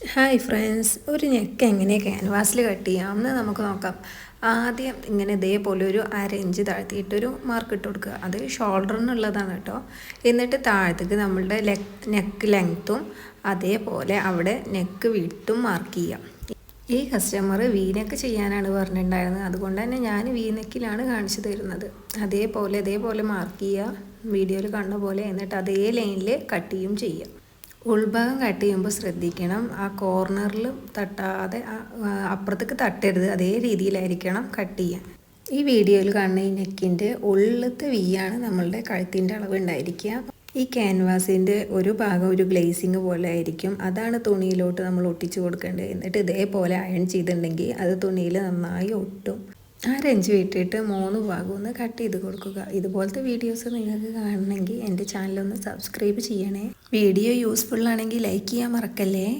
Hi friends, ഒരു neck എങ്ങനെ ക്യാൻവാസിൽ കട്ട് ചെയ്യാമെന്ന് നമുക്ക് നോക്കാം. ആദ്യം ഇങ്ങനെ ഇതേപോലെ ഒരു 1/2 ഇഞ്ച് താഴ്ത്തിയിട്ടൊരു മാർക്ക് ഇട്ട് കൊടുക്കുക. അത് ഷോൾഡറിനുള്ളതാണ് കേട്ടോ. എന്നിട്ട് താഴത്തേക്ക് നമ്മളുടെ നെക്ക് ലെങ്ത്തും അതേപോലെ അവിടെ നെക്ക് വിഡ്ത്തും മാർക്ക് ചെയ്യാം. ഈ കസ്റ്റമർ വി നെക്ക് ചെയ്യാനാണ് പറഞ്ഞിട്ടുണ്ടായിരുന്നത്, അതുകൊണ്ട് തന്നെ ഞാൻ വി നെക്കിലാണ് കാണിച്ചു തരുന്നത്. അതേപോലെ മാർക്ക് ചെയ്യുക, വീഡിയോയിൽ കാണുന്ന പോലെ. എന്നിട്ട് അതേ ലൈനിൽ കട്ട് ചെയ്യും ചെയ്യുക. ഉൾഭാഗം കട്ട് ചെയ്യുമ്പോൾ ശ്രദ്ധിക്കണം, ആ കോർണറിൽ തട്ടാതെ അപ്പുറത്തേക്ക് തട്ടരുത്. അതേ രീതിയിലായിരിക്കണം കട്ട് ചെയ്യാൻ. ഈ വീഡിയോയിൽ കാണുന്ന ഈ നെക്കിൻ്റെ ഉള്ളിലത്തെ വീയാണ് നമ്മളുടെ കഴുത്തിൻ്റെ അളവ് ഉണ്ടായിരിക്കുക. ഈ ക്യാൻവാസിൻ്റെ ഒരു ഭാഗം ഒരു ഗ്ലേസിങ് പോലെ ആയിരിക്കും, അതാണ് തുണിയിലോട്ട് നമ്മൾ ഒട്ടിച്ചു കൊടുക്കേണ്ടത്. എന്നിട്ട് ഇതേപോലെ അയൺ ചെയ്തിട്ടുണ്ടെങ്കിൽ അത് തുണിയിൽ നന്നായി ഒട്ടും. 1/2 ഇഞ്ച് വിട്ടിട്ട് 3 ഭാഗം ഒന്ന് കട്ട് ചെയ്ത് കൊടുക്കുക. ഇതുപോലത്തെ വീഡിയോസ് നിങ്ങൾക്ക് കാണണമെങ്കിൽ എൻ്റെ ചാനലൊന്ന് സബ്സ്ക്രൈബ് ചെയ്യണേ. വീഡിയോ യൂസ്ഫുൾ ആണെങ്കിൽ ലൈക്ക് ചെയ്യാൻ മറക്കല്ലേ.